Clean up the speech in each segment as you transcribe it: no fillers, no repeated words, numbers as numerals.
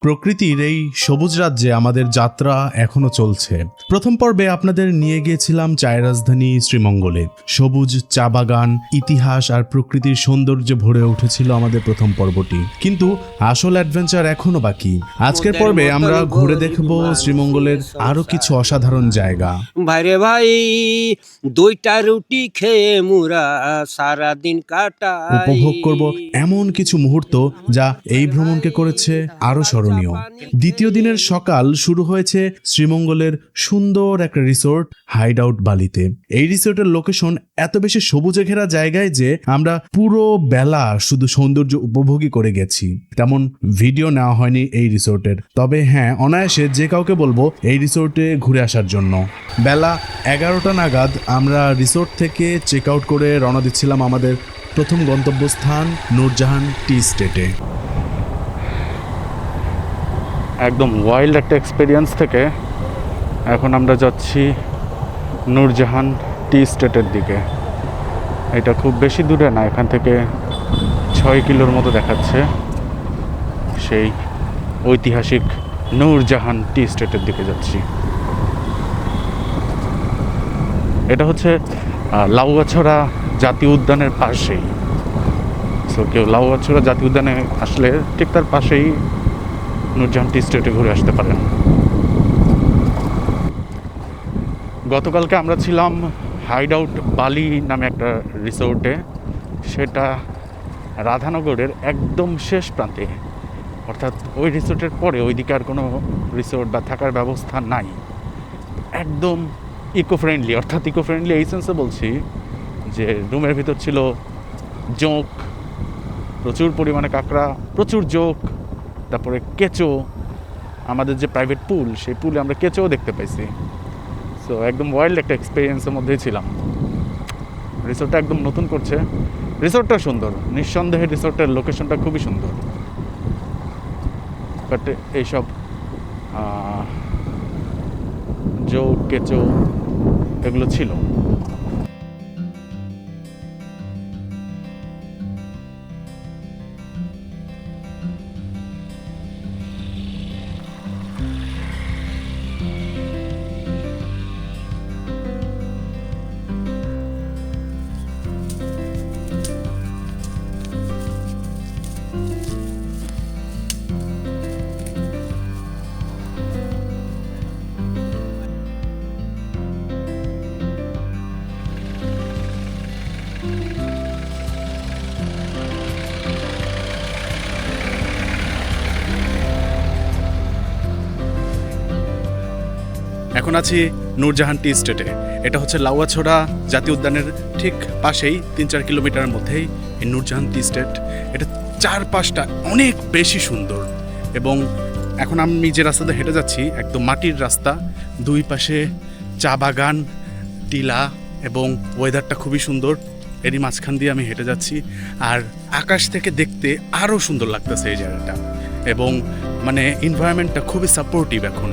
প্রকৃতির এই সবুজ রাজ্যে আমাদের যাত্রা এখনো চলছে। প্রথম পর্বে আপনাদের নিয়ে গিয়েছিলাম চায়ের রাজধানী শ্রীমঙ্গলে। সবুজ চা বাগান, ইতিহাস আর প্রকৃতির সৌন্দর্যে ভরে উঠেছিল আমাদের প্রথম পর্বটি, কিন্তু আসল অ্যাডভেঞ্চার এখনো বাকি। আজকের পর্বে আমরা ঘুরে দেখব শ্রীমঙ্গলের আরো কিছু অসাধারণ জায়গা। ভাইরে ভাই, দুইটা রুটি খেয়ে মুরা সারাদিন কাটাই। উপভোগ করব এমন কিছু মুহূর্ত যা এই ভ্রমণকে করেছে আরো স্মরণীয়। দ্বিতীয় দিনের সকাল শুরু হয়েছে শ্রীমঙ্গলের সুন্দর একটা রিসোর্ট হাইড আউট বালিতে। এই রিসোর্টের লোকেশন এত বেশি সবুজে ঘেরা জায়গায় যে আমরা পুরো বেলা শুধু সৌন্দর্য উপভোগই করে গেছি। তেমন ভিডিও নেওয়া হয়নি এই রিসোর্টের, তবে হ্যাঁ, অনায়াসে যে কাউকে বলবো এই রিসোর্টে ঘুরে আসার জন্য। বেলা 11টা নাগাদ আমরা রিসোর্ট থেকে চেক আউট করে রওনা দিচ্ছিলাম আমাদের প্রথম গন্তব্যস্থান নূরজাহান টি স্টেটে। একদম ওয়াইল্ড একটা এক্সপিরিয়েন্স থেকে এখন আমরা যাচ্ছি নূরজাহান টি স্টেটের দিকে। এটা খুব বেশি দূরে না, এখান থেকে 6 কিলোর মতো দেখাচ্ছে। সেই ঐতিহাসিক নূরজাহান টি স্টেটের দিকে যাচ্ছি। এটা হচ্ছে লাউয়াছড়া জাতীয় উদ্যানের পাশেই। সো কেউ লাউয়াছড়া জাতীয় উদ্যানে আসলে ঠিক তার পাশেই নূরজাহান টি স্টেটে ঘুরে আসতে পারেন। গতকালকে আমরা ছিলাম হাইড আউট বালি নামে একটা রিসোর্টে, সেটা রাধানগরের একদম শেষ প্রান্তে, অর্থাৎ ওই রিসোর্টের পরে ওইদিকে আর কোনো রিসোর্ট বা থাকার ব্যবস্থা নাই। একদম ইকো ফ্রেন্ডলি, অর্থাৎ ইকো ফ্রেন্ডলি এই সেন্সে বলছি যে রুমের ভিতর ছিল জোঁক, প্রচুর পরিমাণে কাঁকড়া, প্রচুর জোঁক, তারপরে কেঁচো। আমাদের যে প্রাইভেট পুল, সেই পুলে আমরা কেঁচোও দেখতে পাইছি। সো একদম ওয়াইল্ড একটা এক্সপিরিয়েন্সের মধ্যেই ছিলাম। রিসোর্টটা একদম নতুন করছে। রিসোর্টটা সুন্দর, নিঃসন্দেহে রিসোর্টের লোকেশনটা খুবই সুন্দর, বাট এইসব জোঁক কেঁচো এগুলো ছিল। এখন আছি নূরজাহান টি স্টেটে। এটা হচ্ছে লাউয়াছড়া জাতীয় উদ্যানের ঠিক পাশেই, 3-4 কিলোমিটারের মধ্যেই এই নূরজাহান টি স্টেট। এটা চারপাশটা অনেক বেশি সুন্দর, এবং এখন আমি যে রাস্তাতে হেঁটে যাচ্ছি একদম মাটির রাস্তা, দুই পাশে চা বাগান, টিলা, এবং ওয়েদারটা খুবই সুন্দর। এরই মাঝখান দিয়ে আমি হেঁটে যাচ্ছি, আর আকাশ থেকে দেখতে আরও সুন্দর লাগতেছে এই জায়গাটা, এবং মানে এনভায়রনমেন্টটা খুবই সাপোর্টিভ। এখন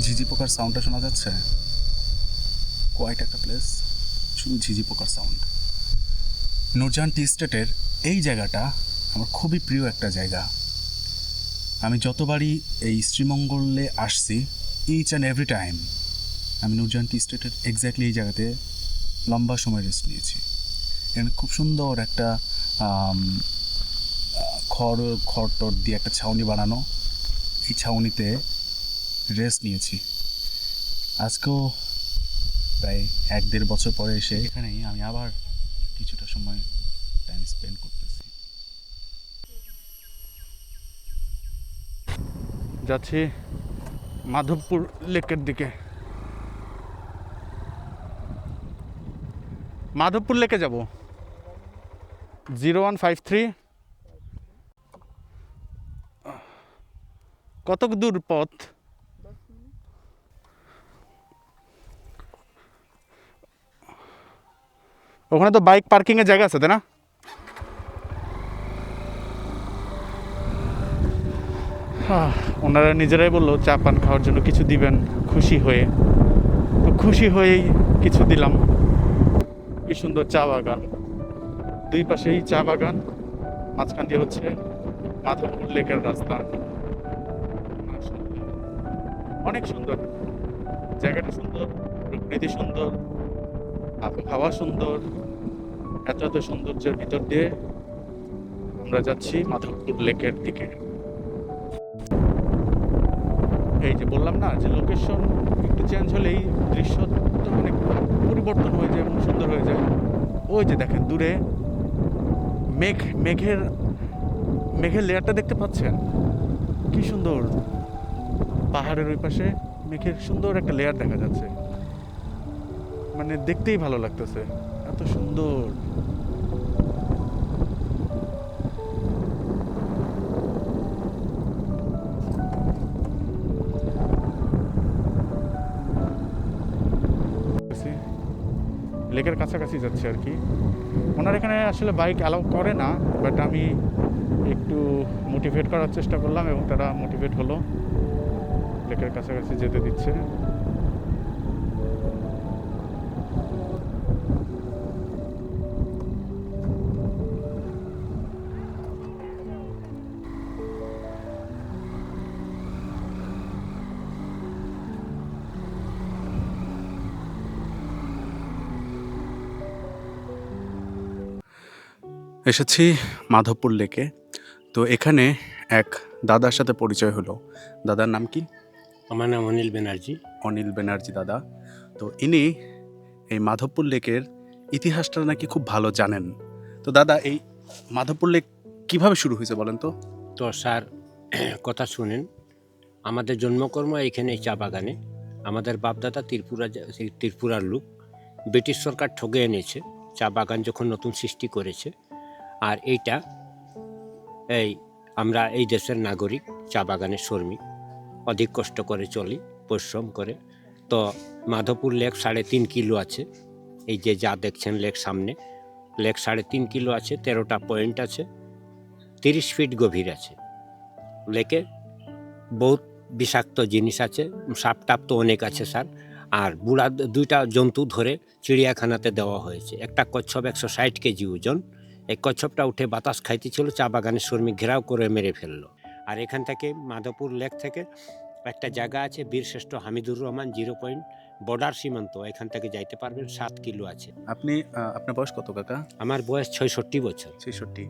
ঝিঝি পোকার সাউন্ডটা শোনা যাচ্ছে, কোয়াইট একটা প্লেস, শুধু ঝিঝি পোকার সাউন্ড। নূরজাহান টি স্টেটের এই জায়গাটা আমার খুবই প্রিয় একটা জায়গা। আমি যতবারই এই শ্রীমঙ্গলে আসছি, ইচ অ্যান্ড এভরি টাইম আমি নূরজাহান টি স্টেটের এক্স্যাক্টলি এই জায়গাতে লম্বা সময় রেস্ট নিয়েছি। এখানে খুব সুন্দর একটা খড় টর দিয়ে একটা ছাউনি বানানো, এই ছাউনিতে রেস্ট নিয়েছি। আজকেও প্রায় 1-1.5 বছর পরে এসে এখানেই আমি আবার কিছুটা সময় টাইম স্পেন্ড করতেছি। যাচ্ছি মাধবপুর লেকের দিকে। মাধবপুর লেকে যাব 0153। কত দূর পথ? ওখানে তো বাইক পার্কিংয়ের জায়গা আছে, তাই না? ওনারা নিজেরাই বললো চা পান খাওয়ার জন্য কিছু দিবেন খুশি হয়ে, তো খুশি হয়েই কিছু দিলাম। কি সুন্দর চা বাগান, দুই পাশেই চা বাগান, মাঝখান দিয়ে হচ্ছে মাধবপুর লেকের রাস্তা। মাশাআল্লাহ, অনেক সুন্দর, জায়গাটা সুন্দর, প্রকৃতি সুন্দর, আবহাওয়া সুন্দর। এত এত সৌন্দর্যের ভিতর দিয়ে আমরা যাচ্ছি মাধবপুর লেকের দিকে। এই যে বললাম না যে লোকেশন একটু চেঞ্জ হলেই দৃশ্য তো অনেক পরিবর্তন হয়ে যায় এবং সুন্দর হয়ে যায়। ওই যে দেখেন দূরে মেঘের লেয়ারটা দেখতে পাচ্ছেন, কি সুন্দর। পাহাড়ের ওই পাশে মেঘের সুন্দর একটা লেয়ার দেখা যাচ্ছে, মানে দেখতেই ভালো লাগতেছে, এত সুন্দর। লেকের কাছাকাছি যাচ্ছে আর কি। ওনার এখানে আসলে বাইক অ্যালাউ করে না, বাট আমি একটু মোটিভেট করার চেষ্টা করলাম এবং তারা মোটিভেট হলো, লেকের কাছাকাছি যেতে দিচ্ছে। এসেছি মাধবপুর লেকে। তো এখানে এক দাদার সাথে পরিচয় হলো। দাদার নাম কি? আমার নাম অনিল ব্যানার্জি। অনিল ব্যানার্জি দাদা। তো ইনি এই মাধবপুর লেকের ইতিহাসটা নাকি খুব ভালো জানেন। তো দাদা, এই মাধবপুর লেক কিভাবে শুরু হয়েছে বলেন তো? তো স্যার, কথা শুনেন, আমাদের জন্মকর্ম এইখানে চা বাগানে। আমাদের বাপদাদা ত্রিপুরার লোক, ব্রিটিশ সরকার ঠগে এনেছে চা বাগান যখন নতুন সৃষ্টি করেছে। আর এইটা আমরা এই দেশের নাগরিক, চা বাগানের শ্রমিক, অধিক কষ্ট করে চলি, পরিশ্রম করে। তো মাধবপুর লেক 3.5 কিলো আছে। এই যে যা দেখছেন লেক সামনে, লেক 3.5 কিলো আছে, 13টা পয়েন্ট আছে, 30 ফিট গভীর আছে। লেকে বহুত বিষাক্ত জিনিস আছে, সাপ টাপ তো অনেক আছে স্যার। আর বুড়া 2টা জন্তু ধরে চিড়িয়াখানাতে দেওয়া হয়েছে। একটা কচ্ছপ 160 কেজি ওজন। এই কচ্ছপটা উঠে বাতাস খাইতেছিল, চা বাগানের শ্রমিক ঘেরাও করে মেরে ফেললো। আর এখান থেকে মাধবপুর লেক থেকে একটা জায়গা আছে বীরশ্রেষ্ঠ হামিদুর রহমান 0 পয়েন্ট, বর্ডার সীমান্ত, এখান থেকে যাইতে পারবেন, 7 কিলো আছে। আপনার বয়স কত কাকা? আমার বয়স 66 বছর। 66।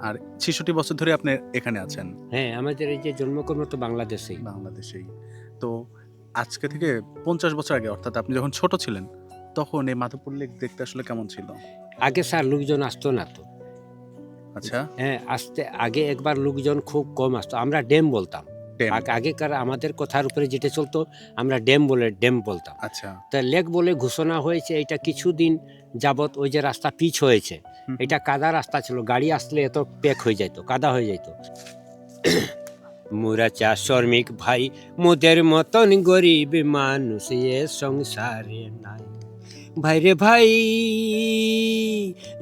আর 66 বছর ধরে আপনি এখানে আছেন? হ্যাঁ, আমাদের এই যে জন্মকর্ম তো বাংলাদেশেই। বাংলাদেশেই। তো আজকে থেকে 50 বছর আগে, অর্থাৎ আপনি যখন ছোট ছিলেন, তখন এই মাধবপুর লেক দেখতে আসলে কেমন ছিল? আগে স্যার লোকজন আসতো না তো। আচ্ছা, হ্যাঁ, আগে একবার লোকজন খুব কম আসতো। আমরা ড্যাম বলতাম। ড্যাম। আগেকার আমাদের কথার উপরে যেটা চলতো, আমরা ড্যাম বলতাম। আচ্ছা। তা লেক বলে ঘোষণা হয়েছে। এটা কিছুদিন যাবত ওই যে রাস্তা পিচ হয়েছে, এটা কাদা রাস্তা ছিল, গাড়ি আসলে এত প্যাক হয়ে যেত, কাদা হয়ে যেত। মোরা চা শ্রমিক ভাই, মোদের মতন গরিব মানুষ এ সংসারে নাই। ভাইরে ভাই,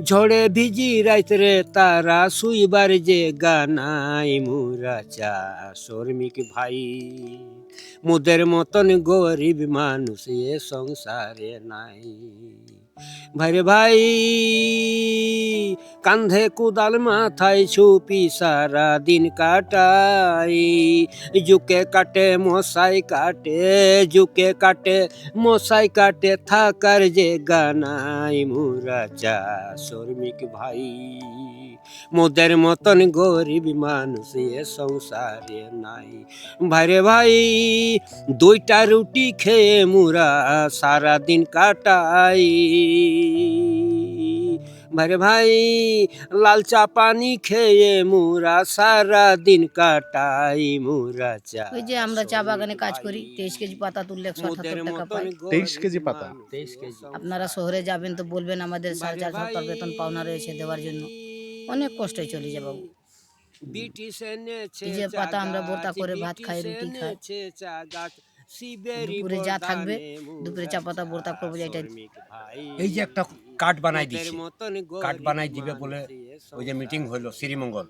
ঝড়ে ভিজি রাইতরে তারা শুইবার যে গানাই। মোরা চা শ্রমিক ভাই, মোদের মতন গরিব মানুষ এ সংসারে নাই। ভাইরে ভাই, কান্ধে কুদাল মাথায় ছুপি সারা দিন কাটাই। জুকে কাটে মশাই কাটে, জুকে কাটে মশাই কাটে, থাকার যে গানাই। মোরা চা শ্রমিক ভাই, মোদের মতন গরিব মানুষ এ সংসারে নাই। ভাইরে ভাই, 2টা রুটি খেয়ে মোরা সারা দিন কাটাই। ভাইরে ভাই, লাল চা পানি খেয়ে মোরা সারা দিন কাটাই। মোরা চা, ওই যে আমরা চা বাগানে কাজ করি, 23 কেজি পাতা তুললে 178 টাকা পাই। 23 কেজি পাতা? 23 কেজি। আপনারা শহরে যাবেন তো বলবেন আমাদের 450 বেতন পাওনা রয়েছে দেওয়ার জন্য। অনেক কষ্টে চলে যায় বাবু। এই যে পাতা আমরা ভর্তা করে ভাত খাই, রুটি খাই। দুপুরে যা থাকবে, দুপুরে চা পাতা ভর্তা করবো, এটা। এই যে একটা কার্ড বানাই দিচ্ছে, কার্ড বানাই দিবে বলে ওই যে মিটিং হলো শ্রীমঙ্গল,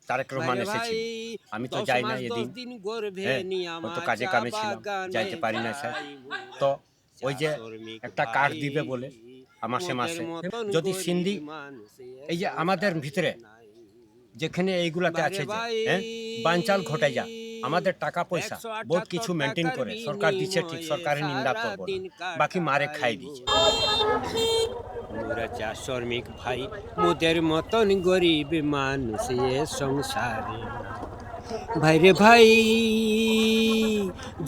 তারেক রহমান এসেছে। আমি তো যাই না এদিন, তো কাজে কামে ছিলাম, যাইতে পারি না স্যার। তো ওই যে একটা কার্ড দিবে বলে মাসে মাসে, যদি সিন্ধি, এই যে আমাদের ভিতরে যেখানে এইগুলাতে আছে যে, হ্যাঁ, বানচাল ঘটে যা, আমাদের টাকা পয়সা বহুত কিছু মেনটেন করে সরকার দিচ্ছে, ঠিক, সরকারের নিন্দা করবো না, বাকি মারে খাই দিচ্ছে। মোরা চা শ্রমিক ভাই, মোদের মতন গরিব মানুষ এ সংসারে, ভাইরে ভাই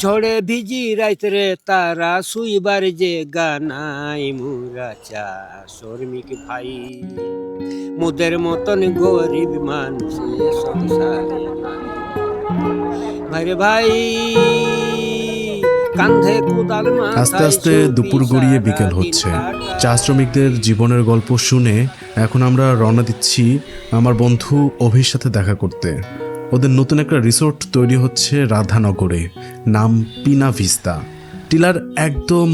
ঝড়ে ভিজি রাইত রে তারা শুইবার যে গানাই, মোরা চা শ্রমিক ভাই, মোদের মতন গরিব মানুষ এ সংসারে, ভাইরে ভাই কান্ধে কোদাল মাথায় আস্তে আস্তে সবই দুপুর গড়িয়ে সারা বিকেল দিন হচ্ছে। কাটা। চা শ্রমিকদের জীবনের গল্প শুনে এখন আমরা রওনা দিচ্ছি আমার বন্ধু অভির সাথে দেখা করতে। ওদের নতুন একটা রিসোর্ট তৈরি হচ্ছে রাধানগরে, নাম পিনা ভিস্তা। টিলার একদম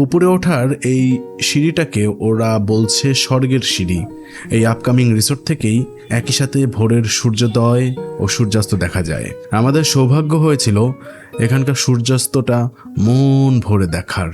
উপরে ওঠার এই সিঁড়িটাকে ওরা বলছে স্বর্গের সিঁড়ি। এই আপকামিং রিসোর্ট থেকেই একই সাথে ভোরের সূর্যোদয় ও সূর্যাস্ত দেখা যায়। আমাদের সৌভাগ্য হয়েছিল এখানকার সূর্যাস্তটা মন ভরে দেখার।